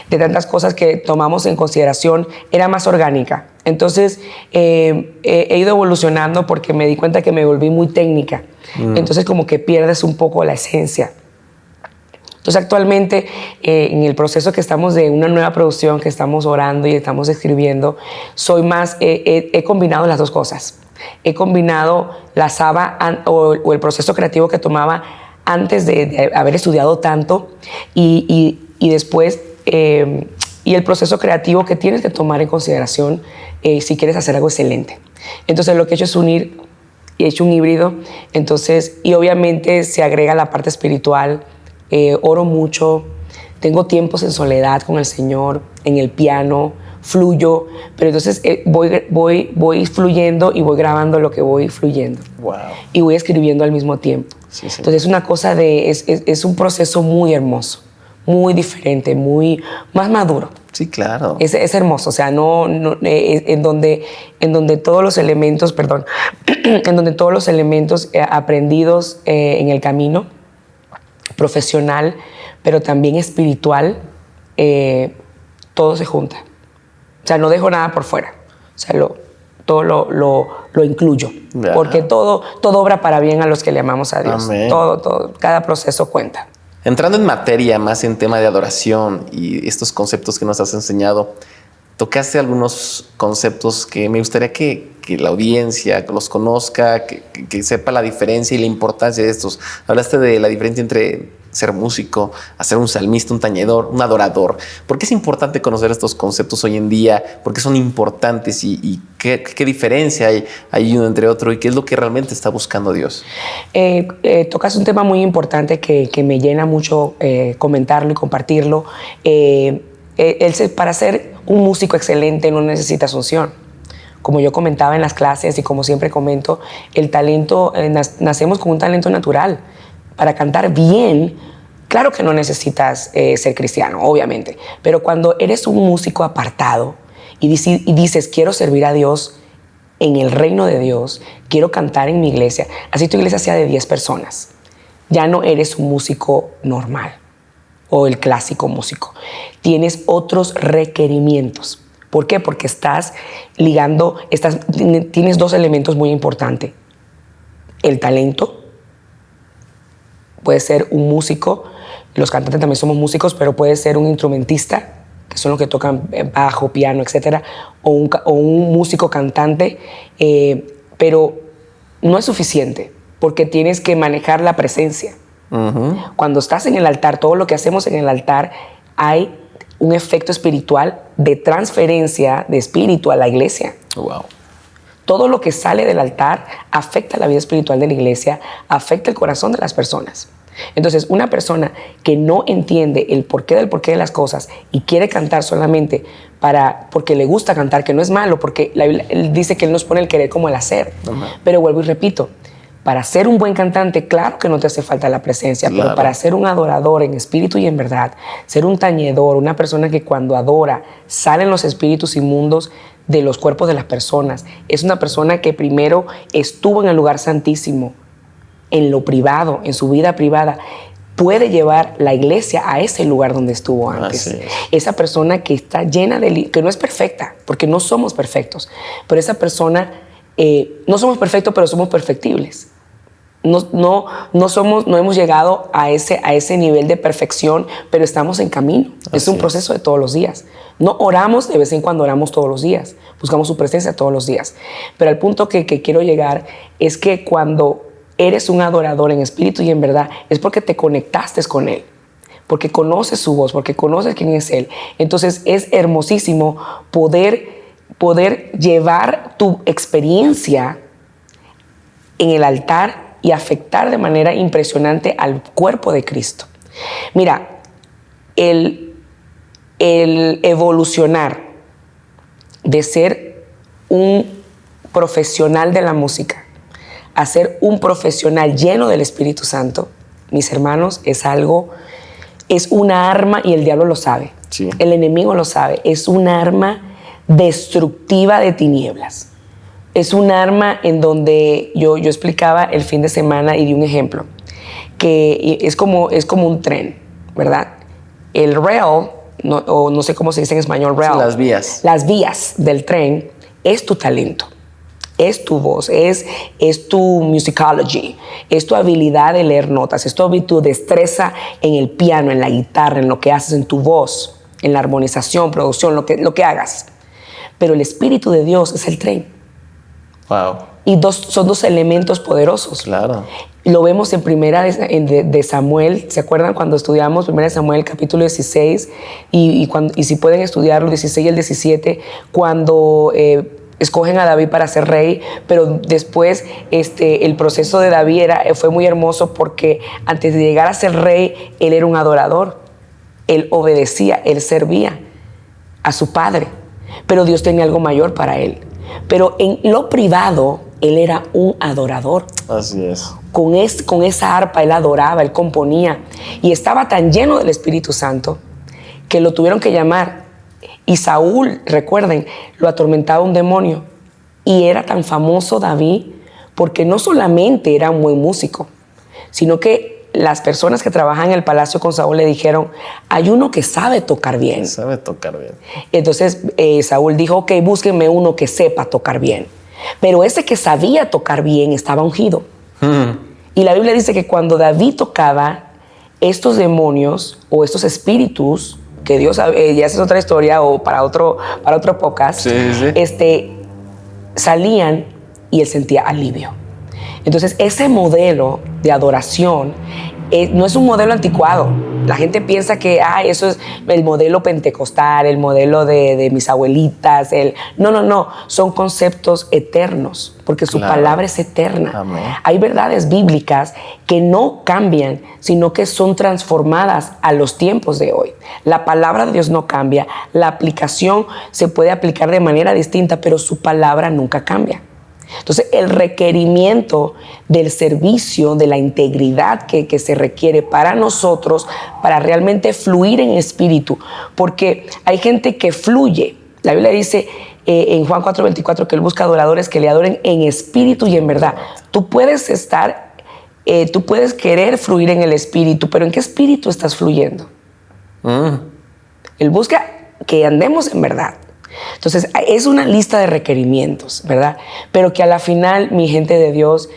Speaker 1: tantas cosas que tomamos en consideración, era más orgánica. Entonces, he ido evolucionando porque me di cuenta que me volví muy técnica. Entonces, como que pierdes un poco la esencia. Entonces actualmente en el proceso que estamos de una nueva producción que estamos orando y estamos escribiendo, soy más, he combinado las dos cosas. He combinado la Saba o el proceso creativo que tomaba antes de haber estudiado tanto y después y el proceso creativo que tienes que tomar en consideración si quieres hacer algo excelente. Entonces lo que he hecho es unir y he hecho un híbrido. Entonces, y obviamente se agrega la parte espiritual. Oro mucho, tengo tiempos en soledad con el Señor, en el piano, fluyo, pero entonces voy fluyendo y voy grabando lo que voy fluyendo.
Speaker 2: Wow.
Speaker 1: Y voy escribiendo al mismo tiempo.
Speaker 2: Sí, sí.
Speaker 1: Entonces es una cosa es un proceso muy hermoso, muy diferente, más maduro.
Speaker 2: Sí, claro.
Speaker 1: Es hermoso, o sea, en donde todos los elementos, en donde todos los elementos aprendidos en el camino, profesional, pero también espiritual, todo se junta. O sea, no dejo nada por fuera. O sea, todo lo incluyo.
Speaker 2: Ajá.
Speaker 1: Porque todo obra para bien a los que le amamos a Dios.
Speaker 2: Amén.
Speaker 1: Todo, cada proceso cuenta.
Speaker 2: Entrando en materia, más en tema de adoración y estos conceptos que nos has enseñado, tocaste algunos conceptos que me gustaría que la audiencia los conozca, que sepa la diferencia y la importancia de estos. Hablaste de la diferencia entre ser músico, hacer un salmista, un tañedor, un adorador. ¿Por qué es importante conocer estos conceptos hoy en día? ¿Por qué son importantes? ¿Y qué diferencia hay uno entre otro? ¿Y qué es lo que realmente está buscando Dios?
Speaker 1: Tocas un tema muy importante que me llena mucho comentarlo y compartirlo. Para ser un músico excelente no necesitas unción. Como yo comentaba en las clases y como siempre comento, el talento, nacemos con un talento natural. Para cantar bien, claro que no necesitas ser cristiano, obviamente, pero cuando eres un músico apartado y dices, quiero servir a Dios en el reino de Dios, quiero cantar en mi iglesia, así tu iglesia sea de 10 personas, ya no eres un músico normal o el clásico músico. Tienes otros requerimientos. ¿Por qué? Porque estás ligando, tienes dos elementos muy importantes. El talento. Puede ser un músico, los cantantes también somos músicos, pero puede ser un instrumentista, que son los que tocan bajo, piano, etcétera, o un músico cantante, pero no es suficiente, porque tienes que manejar la presencia. Uh-huh. Cuando estás en el altar, todo lo que hacemos en el altar, hay un efecto espiritual de transferencia de espíritu a la iglesia.
Speaker 2: Wow.
Speaker 1: Todo lo que sale del altar afecta la vida espiritual de la iglesia, afecta el corazón de las personas. Entonces, una persona que no entiende el porqué de las cosas y quiere cantar solamente porque le gusta cantar, que no es malo, porque la Biblia dice que Él nos pone el querer como el hacer. Uh-huh. Pero vuelvo y repito, para ser un buen cantante, claro que no te hace falta la presencia, claro. Pero para ser un adorador en espíritu y en verdad, ser un tañedor, una persona que cuando adora salen los espíritus inmundos de los cuerpos de las personas, es una persona que primero estuvo en el lugar santísimo, en lo privado, en su vida privada, puede llevar la iglesia a ese lugar donde estuvo antes. Esa persona que está llena que no es perfecta, porque no somos perfectos, pero esa persona, no somos perfectos, pero somos perfectibles. No hemos llegado a ese nivel de perfección, pero estamos en camino. Es un proceso de todos los días. No oramos de vez en cuando, oramos todos los días. Buscamos su presencia todos los días. Pero al punto que quiero llegar es que cuando eres un adorador en espíritu y en verdad, es porque te conectaste con Él, porque conoces su voz, porque conoces quién es Él. Entonces es hermosísimo poder llevar tu experiencia en el altar y afectar de manera impresionante al cuerpo de Cristo. Mira, el evolucionar de ser un profesional de la música a ser un profesional lleno del Espíritu Santo, mis hermanos, es una arma y el diablo lo sabe. Sí. El enemigo lo sabe. Es un arma destructiva de tinieblas. Es un arma en donde yo explicaba el fin de semana y di un ejemplo, que es como un tren, ¿verdad? El rail, no sé cómo se dice en español, rail.
Speaker 2: Sí, las vías.
Speaker 1: Las vías del tren es tu talento. es tu voz, es tu musicology, es tu habilidad de leer notas, es tu destreza en el piano, en la guitarra, en lo que haces, en tu voz, en la armonización, producción, lo que hagas. Pero el Espíritu de Dios es el tren.
Speaker 2: Wow.
Speaker 1: Y son dos elementos poderosos.
Speaker 2: Claro.
Speaker 1: Lo vemos en primera de Samuel. ¿Se acuerdan cuando estudiamos primera de Samuel, capítulo 16? Y si pueden estudiarlo, 16 y el 17, cuando escogen a David para ser rey, pero después el proceso de David fue muy hermoso porque antes de llegar a ser rey, él era un adorador. Él obedecía, él servía a su padre, pero Dios tenía algo mayor para él. Pero en lo privado, él era un adorador.
Speaker 2: Así es.
Speaker 1: Con esa arpa él adoraba, él componía y estaba tan lleno del Espíritu Santo que lo tuvieron que llamar. Y Saúl, recuerden, lo atormentaba un demonio. Y era tan famoso David porque no solamente era un buen músico, sino que las personas que trabajaban en el palacio con Saúl le dijeron, hay uno que sabe tocar bien.
Speaker 2: Sabe tocar bien.
Speaker 1: Entonces Saúl dijo, ok, búsquenme uno que sepa tocar bien. Pero ese que sabía tocar bien estaba ungido. Y la Biblia dice que cuando David tocaba, estos demonios o estos espíritus, que Dios, ya esa es otra historia o para otro podcast, salían y él sentía alivio. Entonces ese modelo de adoración no es un modelo anticuado. La gente piensa que eso es el modelo pentecostal, el modelo de mis abuelitas. No. Son conceptos eternos, porque su palabra es eterna.
Speaker 2: Amén.
Speaker 1: Hay verdades bíblicas que no cambian, sino que son transformadas a los tiempos de hoy. La palabra de Dios no cambia. La aplicación se puede aplicar de manera distinta, pero su palabra nunca cambia. Entonces, el requerimiento del servicio, de la integridad que se requiere para nosotros, para realmente fluir en espíritu, porque hay gente que fluye. La Biblia dice en Juan 4:24 que él busca adoradores que le adoren en espíritu y en verdad. Tú puedes querer fluir en el espíritu, pero ¿en qué espíritu estás fluyendo? Él busca que andemos en verdad. Entonces, es una lista de requerimientos, ¿verdad? Pero que a la final, mi gente de Dios,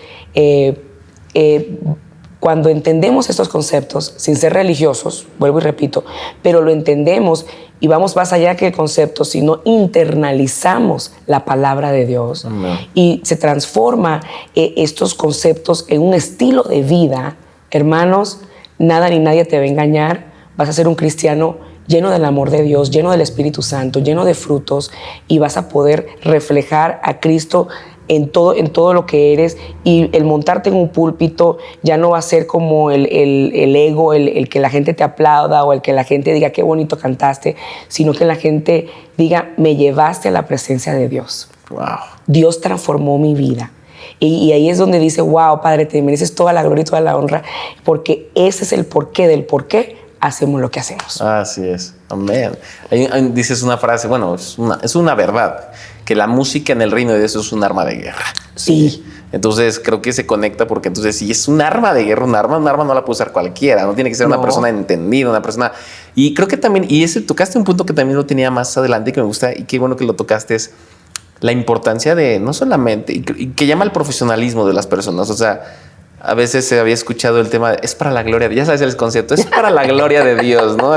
Speaker 1: cuando entendemos estos conceptos, sin ser religiosos, vuelvo y repito, pero lo entendemos y vamos más allá que el concepto, sino internalizamos la palabra de Dios. Amén. Y se transforma estos conceptos en un estilo de vida. Hermanos, nada ni nadie te va a engañar. Vas a ser un cristiano lleno del amor de Dios, lleno del Espíritu Santo, lleno de frutos, y vas a poder reflejar a Cristo en todo lo que eres. Y el montarte en un púlpito ya no va a ser como el ego, el que la gente te aplauda o el que la gente diga qué bonito cantaste, sino que la gente diga, me llevaste a la presencia de Dios.
Speaker 2: Wow. Dios
Speaker 1: transformó mi vida. Y ahí es donde dice, wow, Padre, te mereces toda la gloria y toda la honra, porque ese es el porqué del porqué hacemos lo que hacemos.
Speaker 2: Así es. Amén. Ahí dices una frase, bueno, es una verdad, que la música en el reino de Dios es un arma de guerra.
Speaker 1: Sí.
Speaker 2: Entonces creo que se conecta porque entonces si es un arma de guerra, un arma no la puede usar cualquiera, no tiene que ser una persona entendida, una persona. Y creo que también, tocaste un punto que también lo tenía más adelante y que me gusta y qué bueno que lo tocaste, es la importancia de no solamente, y que llama al profesionalismo de las personas. O sea, a veces se había escuchado el tema de, es para la gloria de Dios. Ya sabes el concepto, es para la gloria de Dios, ¿no?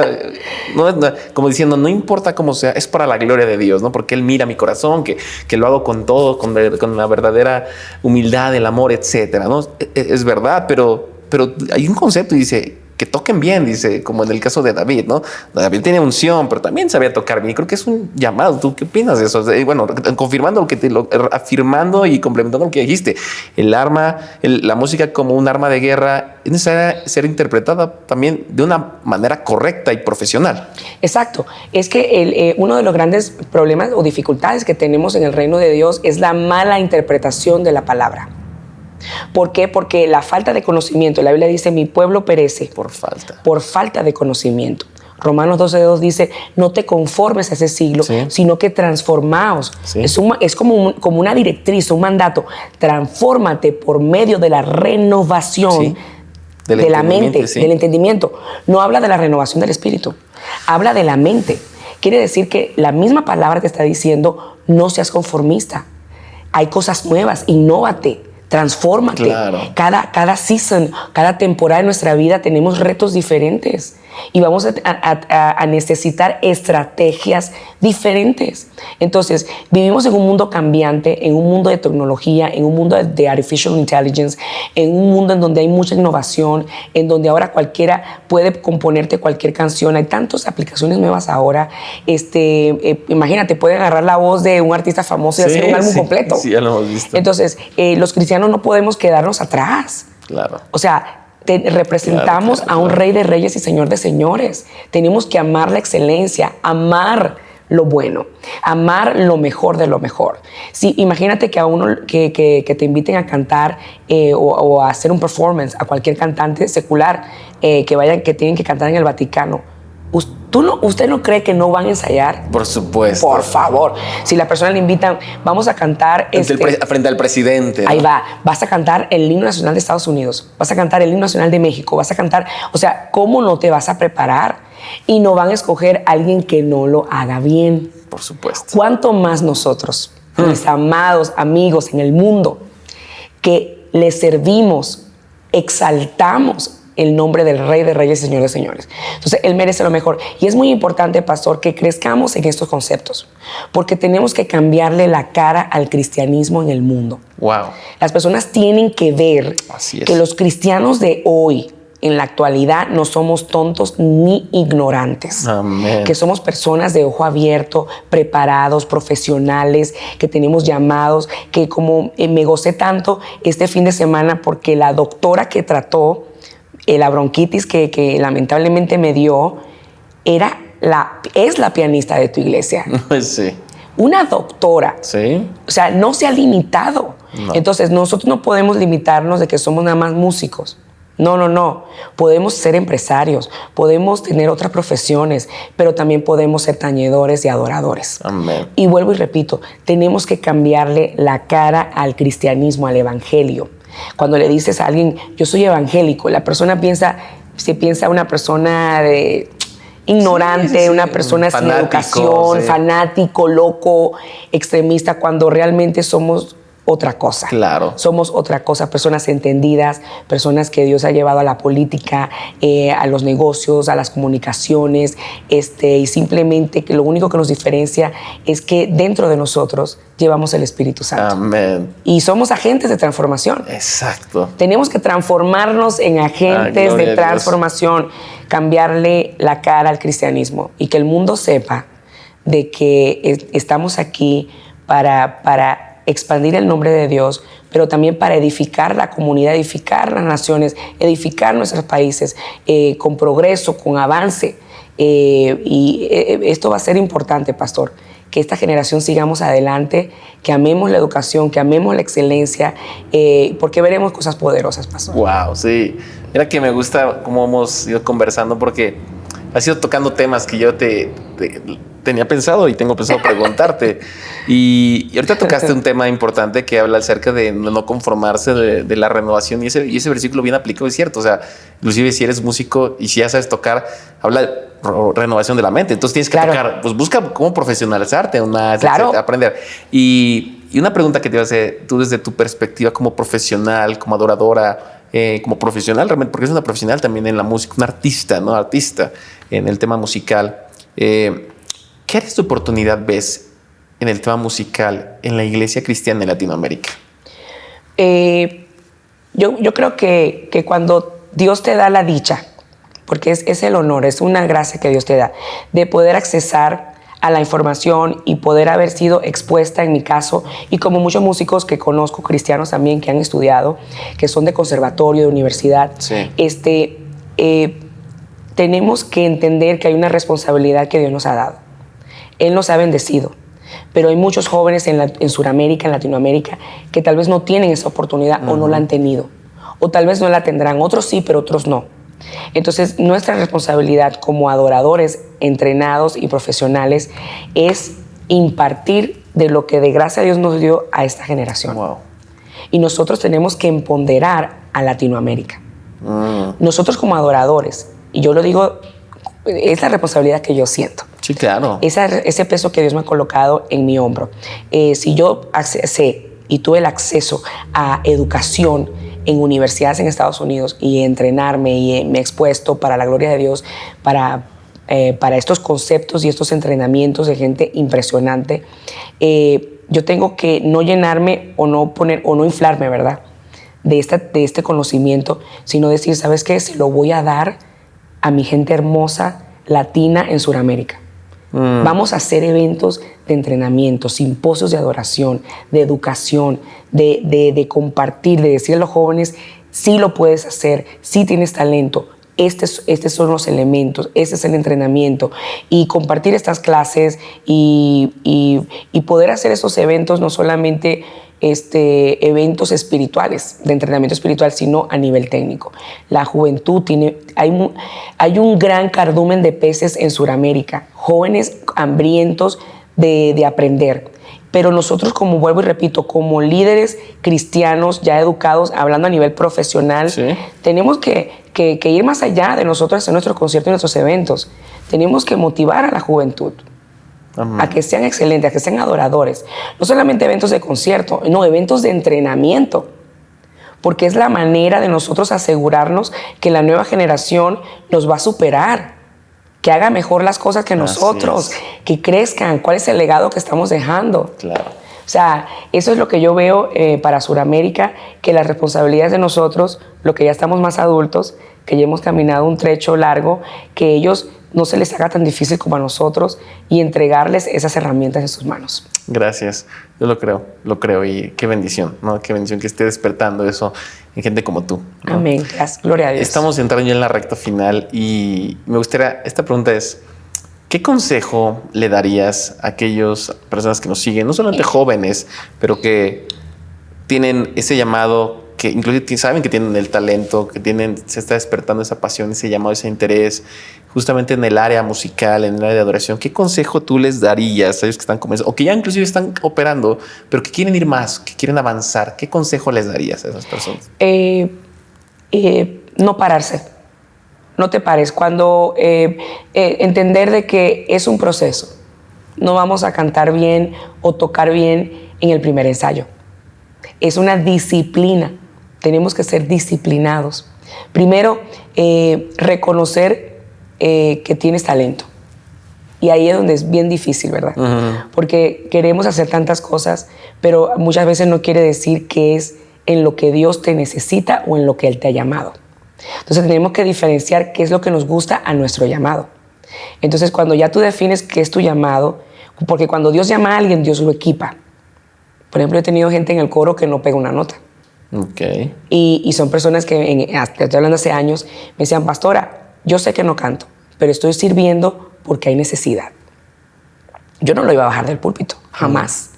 Speaker 2: No, como diciendo, no importa cómo sea, es para la gloria de Dios, ¿no? Porque Él mira mi corazón, que lo hago con todo, con la verdadera humildad, el amor, etcétera, ¿no? Es verdad, pero hay un concepto y dice, que toquen bien, dice, como en el caso de David, ¿no? David tiene unción, pero también sabía tocar bien. Creo que es un llamado. ¿Tú qué opinas de eso? Bueno, confirmando afirmando y complementando lo que dijiste. La música como un arma de guerra es necesaria ser interpretada también de una manera correcta y profesional.
Speaker 1: Exacto. Es que uno de los grandes problemas o dificultades que tenemos en el reino de Dios es la mala interpretación de la palabra. ¿Por qué? Porque la falta de conocimiento. La Biblia dice, mi pueblo perece por falta de conocimiento. Romanos 12:2 dice, no te conformes a ese siglo, sino que transformaos. Sí. Es como una directriz, un mandato. Transfórmate por medio de la renovación de la mente, del entendimiento. No habla de la renovación del espíritu, habla de la mente. Quiere decir que la misma palabra te está diciendo, no seas conformista. hay cosas nuevas, innóvate, transfórmate.
Speaker 2: Claro.
Speaker 1: Cada season, cada temporada de nuestra vida tenemos retos diferentes y vamos a necesitar estrategias diferentes. Entonces, vivimos en un mundo cambiante, en un mundo de tecnología, en un mundo de artificial intelligence, en un mundo en donde hay mucha innovación, en donde ahora cualquiera puede componerte cualquier canción. Hay tantas aplicaciones nuevas ahora. Imagínate, puede agarrar la voz de un artista famoso y hacer un álbum completo.
Speaker 2: Sí, ya lo hemos visto.
Speaker 1: Entonces, los cristianos no podemos quedarnos atrás.
Speaker 2: Claro.
Speaker 1: O sea, representamos
Speaker 2: claro.
Speaker 1: a un rey de reyes y señor de señores. Tenemos que amar la excelencia, amar lo bueno, amar lo mejor de lo mejor. Sí, imagínate que a uno que te inviten a cantar o a hacer un performance a cualquier cantante secular que tienen que cantar en el Vaticano. ¿Usted no cree que no van a ensayar?
Speaker 2: Por supuesto.
Speaker 1: Por favor. Si la persona le invitan, vamos a cantar...
Speaker 2: frente al presidente, ¿no?
Speaker 1: Ahí va. Vas a cantar el himno nacional de Estados Unidos. Vas a cantar el himno nacional de México. Vas a cantar... O sea, ¿cómo no te vas a preparar? Y no van a escoger a alguien que no lo haga bien.
Speaker 2: Por supuesto.
Speaker 1: ¿Cuánto más nosotros, mis amados amigos en el mundo, que le servimos, exaltamos el nombre del Rey de Reyes y Señor de Señores? Entonces, Él merece lo mejor. Y es muy importante, pastor, que crezcamos en estos conceptos, porque tenemos que cambiarle la cara al cristianismo en el mundo.
Speaker 2: Wow.
Speaker 1: Las personas tienen que ver que los cristianos de hoy, en la actualidad, no somos tontos ni ignorantes.
Speaker 2: Amén.
Speaker 1: Que somos personas de ojo abierto, preparados, profesionales, que tenemos llamados, que como me gocé tanto este fin de semana porque la doctora que trató la bronquitis que lamentablemente me dio es la pianista de tu iglesia.
Speaker 2: Sí.
Speaker 1: Una doctora.
Speaker 2: Sí.
Speaker 1: O sea, no se ha limitado. No. Entonces, nosotros no podemos limitarnos de que somos nada más músicos. No. Podemos ser empresarios, podemos tener otras profesiones, pero también podemos ser tañedores y adoradores.
Speaker 2: Amén.
Speaker 1: Y vuelvo y repito, tenemos que cambiarle la cara al cristianismo, al evangelio. Cuando le dices a alguien, yo soy evangélico, la persona piensa una persona ignorante, sí. Una persona sin educación, fanático, loco, extremista, cuando realmente somos otra cosa.
Speaker 2: Claro.
Speaker 1: Somos otra cosa, personas entendidas, personas que Dios ha llevado a la política, a los negocios, a las comunicaciones, y simplemente que lo único que nos diferencia es que dentro de nosotros llevamos el Espíritu Santo.
Speaker 2: Amén.
Speaker 1: Y somos agentes de transformación.
Speaker 2: Exacto.
Speaker 1: Tenemos que transformarnos en agentes de transformación, cambiarle la cara al cristianismo y que el mundo sepa de que estamos aquí para expandir el nombre de Dios, pero también para edificar la comunidad, edificar las naciones, edificar nuestros países con progreso, con avance. Y esto va a ser importante, pastor, que esta generación sigamos adelante, que amemos la educación, que amemos la excelencia, porque veremos cosas poderosas, pastor.
Speaker 2: Wow, sí. Mira que me gusta cómo hemos ido conversando, porque has ido tocando temas que yo tenía pensado y tengo pensado preguntarte. Y ahorita tocaste un tema importante que habla acerca de no conformarse, de la renovación. Y ese versículo bien aplicado, es cierto. O sea, inclusive si eres músico y si ya sabes tocar, habla de renovación de la mente. Entonces tienes que tocar, pues busca cómo profesionalizarte, aprender. Y una pregunta que te iba a hacer, tú desde tu perspectiva como profesional, como adoradora, como profesional realmente, porque es una profesional también en la música, un artista, ¿no? Artista en el tema musical. ¿Qué áreas de oportunidad ves en el tema musical en la iglesia cristiana en Latinoamérica?
Speaker 1: Yo creo que cuando Dios te da la dicha, porque es el honor, es una gracia que Dios te da, de poder accesar a la información y poder haber sido expuesta en mi caso, y como muchos músicos que conozco, cristianos también, que han estudiado, que son de conservatorio, de universidad,
Speaker 2: sí.
Speaker 1: Tenemos que entender que hay una responsabilidad que Dios nos ha dado. Él nos ha bendecido, pero hay muchos jóvenes en Sudamérica, en Latinoamérica, que tal vez no tienen esa oportunidad o no la han tenido, o tal vez no la tendrán. Otros sí, pero otros no. Entonces, nuestra responsabilidad como adoradores entrenados y profesionales es impartir de lo que de gracia Dios nos dio a esta generación.
Speaker 2: Wow.
Speaker 1: Y nosotros tenemos que empoderar a Latinoamérica. Nosotros como adoradores, y yo lo digo, es la responsabilidad que yo siento.
Speaker 2: Sí, claro.
Speaker 1: Ese peso que Dios me ha colocado en mi hombro. Si yo sé y tuve el acceso a educación en universidades en Estados Unidos y entrenarme y me he expuesto para la gloria de Dios para estos conceptos y estos entrenamientos de gente impresionante, yo tengo que no llenarme o no inflarme, ¿verdad? De este conocimiento, sino decir, ¿sabes qué? Se lo voy a dar a mi gente hermosa latina en Sudamérica. Vamos a hacer eventos de entrenamiento, simposios de adoración, de educación, de compartir, de decir a los jóvenes, sí lo puedes hacer, sí tienes talento, estos son los elementos, este es el entrenamiento, y compartir estas clases y poder hacer esos eventos, no solamente eventos espirituales, de entrenamiento espiritual, sino a nivel técnico. La juventud hay un gran cardumen de peces en Sudamérica, jóvenes hambrientos de aprender. Pero nosotros, como vuelvo y repito, como líderes cristianos ya educados, hablando a nivel profesional, ¿sí? Tenemos que ir más allá de nosotros en nuestros conciertos y nuestros eventos. Tenemos que motivar a la juventud. Ajá. A que sean excelentes, a que sean adoradores. No solamente eventos de concierto, no, eventos de entrenamiento. Porque es la manera de nosotros asegurarnos que la nueva generación nos va a superar, que haga mejor las cosas que nosotros, que crezcan. ¿Cuál es el legado que estamos dejando?
Speaker 2: Claro.
Speaker 1: O sea, eso es lo que yo veo para Sudamérica, que las responsabilidades de nosotros, lo que ya estamos más adultos, que ya hemos caminado un trecho largo, que ellos no se les haga tan difícil como a nosotros y entregarles esas herramientas en sus manos.
Speaker 2: Gracias, yo lo creo y qué bendición, ¿no? Qué bendición que esté despertando eso en gente como tú, ¿no?
Speaker 1: Amén, gracias, gloria a Dios.
Speaker 2: Estamos entrando ya en la recta final y me gustaría, esta pregunta es, ¿qué consejo le darías a aquellas personas que nos siguen, no solamente jóvenes, pero que tienen ese llamado, que incluso saben que tienen el talento, se está despertando esa pasión, ese llamado, ese interés, justamente en el área musical, en el área de adoración? ¿Qué consejo tú les darías a ellos que están comenzando, o que ya inclusive están operando, pero que quieren ir más, que quieren avanzar? ¿Qué consejo les darías a esas personas?
Speaker 1: No pararse. No te pares. Cuando entender de que es un proceso. No vamos a cantar bien o tocar bien en el primer ensayo. Es una disciplina. Tenemos que ser disciplinados. Primero, reconocer que tienes talento. Y ahí es donde es bien difícil, ¿verdad? Uh-huh. Porque queremos hacer tantas cosas, pero muchas veces no quiere decir que es en lo que Dios te necesita o en lo que Él te ha llamado. Entonces tenemos que diferenciar qué es lo que nos gusta a nuestro llamado. Entonces cuando ya tú defines qué es tu llamado, porque cuando Dios llama a alguien, Dios lo equipa. Por ejemplo, he tenido gente en el coro que no pega una nota.
Speaker 2: Okay.
Speaker 1: Y son personas que, estoy hablando hace años, me decían, pastora, yo sé que no canto, pero estoy sirviendo porque hay necesidad. Yo no lo iba a bajar del púlpito, jamás.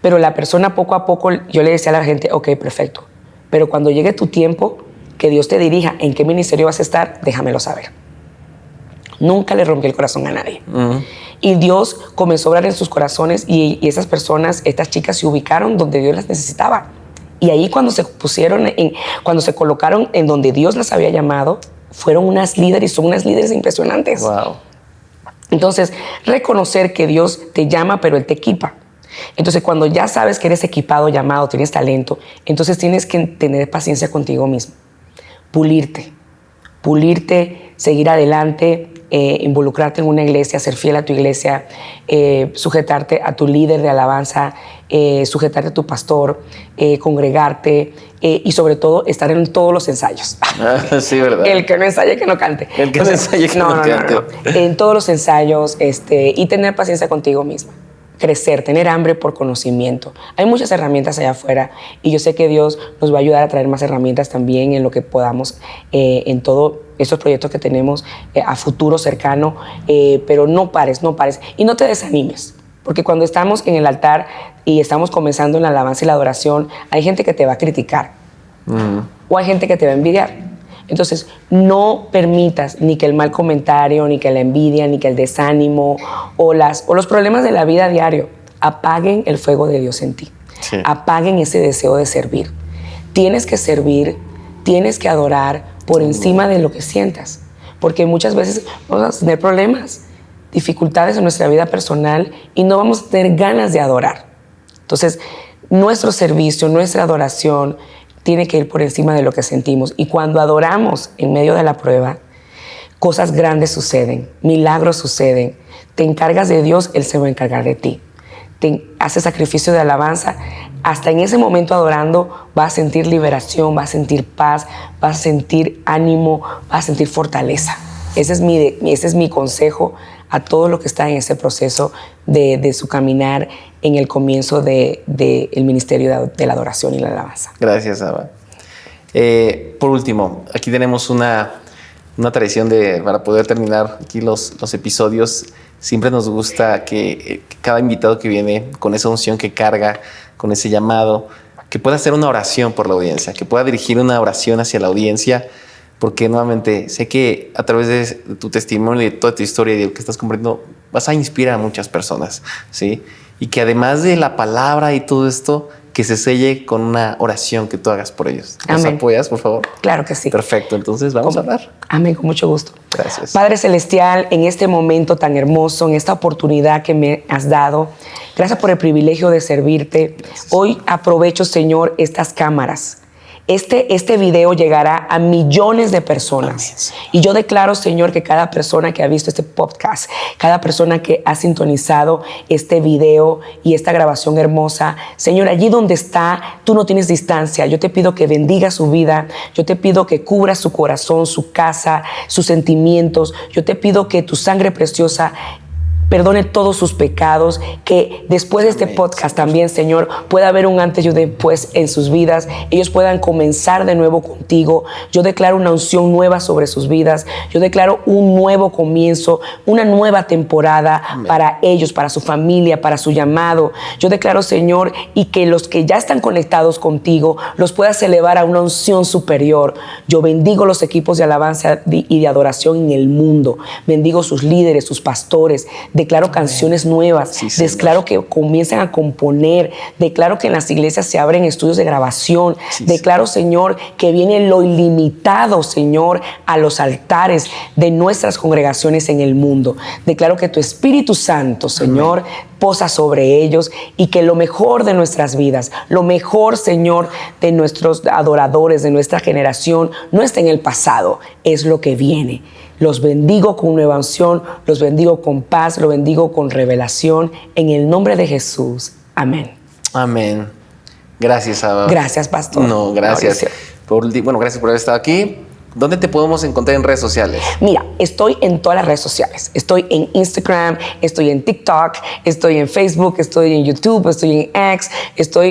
Speaker 1: Pero la persona poco a poco, yo le decía a la gente, ok, perfecto, pero cuando llegue tu tiempo, que Dios te dirija en qué ministerio vas a estar, déjamelo saber. Nunca le rompí el corazón a nadie. Y Dios comenzó a obrar en sus corazones y esas personas, estas chicas se ubicaron donde Dios las necesitaba. Y ahí cuando se cuando se colocaron en donde Dios las había llamado, fueron unas líderes, son unas líderes impresionantes.
Speaker 2: Wow.
Speaker 1: Entonces, reconocer que Dios te llama, pero Él te equipa. Entonces, cuando ya sabes que eres equipado, llamado, tienes talento, entonces tienes que tener paciencia contigo mismo. Pulirte, seguir adelante, involucrarte en una iglesia, ser fiel a tu iglesia, sujetarte a tu líder de alabanza, sujetarte a tu pastor, congregarte y sobre todo estar en todos los ensayos.
Speaker 2: Sí, ¿verdad?
Speaker 1: El que no ensaye, que no cante.
Speaker 2: El que no ensaye, que no cante. No.
Speaker 1: En todos los ensayos y tener paciencia contigo misma. Crecer, tener hambre por conocimiento. Hay muchas herramientas allá afuera y yo sé que Dios nos va a ayudar a traer más herramientas también en lo que podamos, en todos estos proyectos que tenemos a futuro cercano, pero no pares y no te desanimes, porque cuando estamos en el altar y estamos comenzando en la alabanza y la adoración, hay gente que te va a criticar o hay gente que te va a envidiar. Entonces, no permitas ni que el mal comentario, ni que la envidia, ni que el desánimo o los problemas de la vida a diario apaguen el fuego de Dios en ti. Sí. Apaguen ese deseo de servir. Tienes que servir, tienes que adorar por encima de lo que sientas. Porque muchas veces vamos a tener problemas, dificultades en nuestra vida personal y no vamos a tener ganas de adorar. Entonces, nuestro servicio, nuestra adoración tiene que ir por encima de lo que sentimos. Y cuando adoramos en medio de la prueba, cosas grandes suceden, milagros suceden. Te encargas de Dios, Él se va a encargar de ti. Te haces sacrificio de alabanza. Hasta en ese momento adorando vas a sentir liberación, vas a sentir paz, vas a sentir ánimo, vas a sentir fortaleza. Ese es mi consejo a todos los que están en ese proceso de su caminar en el comienzo del ministerio de la adoración y la alabanza.
Speaker 2: Gracias, Saba. Por último, aquí tenemos una tradición para poder terminar aquí los episodios. Siempre nos gusta que cada invitado que viene con esa unción que carga, con ese llamado, que pueda hacer una oración por la audiencia, que pueda dirigir una oración hacia la audiencia, porque nuevamente sé que a través de tu testimonio y de toda tu historia y de lo que estás compartiendo vas a inspirar a muchas personas, ¿sí? Y que además de la palabra y todo esto, que se selle con una oración que tú hagas por ellos. ¿Nos apoyas, por favor?
Speaker 1: Claro que sí.
Speaker 2: Perfecto, entonces vamos a orar.
Speaker 1: Amén, con mucho gusto.
Speaker 2: Gracias.
Speaker 1: Padre Celestial, en este momento tan hermoso, en esta oportunidad que me has dado, gracias por el privilegio de servirte. Gracias. Hoy aprovecho, Señor, estas cámaras. Este video llegará a millones de personas. Amén. Y yo declaro, Señor, que cada persona que ha visto este podcast, cada persona que ha sintonizado este video y esta grabación hermosa, Señor, allí donde está, tú no tienes distancia. Yo te pido que bendiga su vida. Yo te pido que cubra su corazón, su casa, sus sentimientos. Yo te pido que tu sangre preciosa perdone todos sus pecados, que después de este podcast también, Señor, pueda haber un antes y un después en sus vidas. Ellos puedan comenzar de nuevo contigo. Yo declaro una unción nueva sobre sus vidas. Yo declaro un nuevo comienzo, una nueva temporada. Amén. Para ellos, para su familia, para su llamado. Yo declaro, Señor, y que los que ya están conectados contigo los puedas elevar a una unción superior. Yo bendigo los equipos de alabanza y de adoración en el mundo. Bendigo sus líderes, sus pastores. Declaro canciones nuevas, sí, declaro que comiencen a componer, declaro que en las iglesias se abren estudios de grabación, sí, declaro, Señor, que viene lo ilimitado, Señor, a los altares de nuestras congregaciones en el mundo. Declaro que tu Espíritu Santo, Señor, amén, posa sobre ellos y que lo mejor de nuestras vidas, lo mejor, Señor, de nuestros adoradores, de nuestra generación, no está en el pasado, es lo que viene. Los bendigo con nueva unción, los bendigo con paz, los bendigo con revelación. En el nombre de Jesús. Amén.
Speaker 2: Amén. Gracias, Saba.
Speaker 1: Gracias, pastor.
Speaker 2: No, gracias. Gracias por haber estado aquí. ¿Dónde te podemos encontrar en redes sociales?
Speaker 1: Mira, estoy en todas las redes sociales. Estoy en Instagram, estoy en TikTok, estoy en Facebook, estoy en YouTube, estoy en X,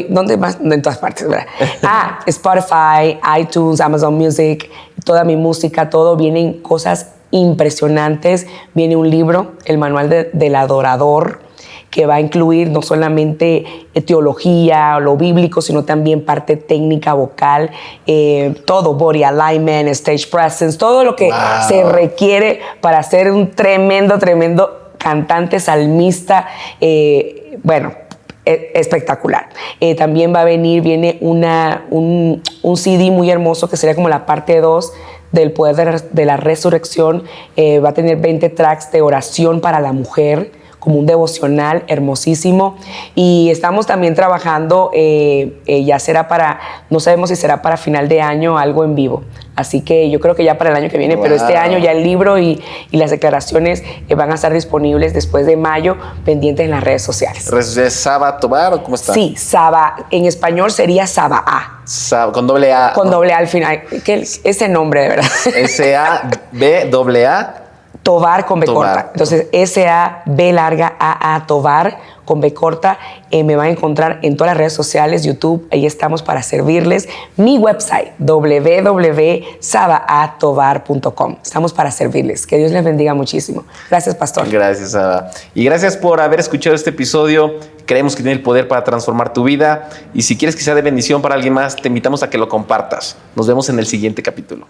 Speaker 1: ¿dónde más? En todas partes, ¿verdad? Spotify, iTunes, Amazon Music, toda mi música, todo. Vienen cosas impresionantes. Viene un libro, el manual del adorador, que va a incluir no solamente teología o lo bíblico, sino también parte técnica, vocal, todo, body alignment, stage presence, todo lo que se requiere para ser un tremendo cantante, salmista, espectacular. También viene un CD muy hermoso que sería como la parte 2 del poder de la resurrección. Va a tener 20 tracks de oración para la mujer, como un devocional hermosísimo. Y estamos también trabajando, ya será no sabemos si será para final de año, algo en vivo. Así que yo creo que ya para el año que viene, pero este año ya el libro y las declaraciones van a estar disponibles después de mayo, pendientes en las redes sociales.
Speaker 2: ¿Redes sociales Saba Tovar o cómo está?
Speaker 1: Sí, Saba, en español sería Saba A.
Speaker 2: Con doble A.
Speaker 1: Con doble A al final. Ese nombre, de verdad.
Speaker 2: S-A-B-A.
Speaker 1: Tovar con B corta. Entonces, S-A-B larga A-A Tovar con B corta. Me van a encontrar en todas las redes sociales, YouTube. Ahí estamos para servirles. Mi website, www.sabaatovar.com. Estamos para servirles. Que Dios les bendiga muchísimo. Gracias, pastor.
Speaker 2: Gracias, Saba. Y gracias por haber escuchado este episodio. Creemos que tiene el poder para transformar tu vida. Y si quieres que sea de bendición para alguien más, te invitamos a que lo compartas. Nos vemos en el siguiente capítulo.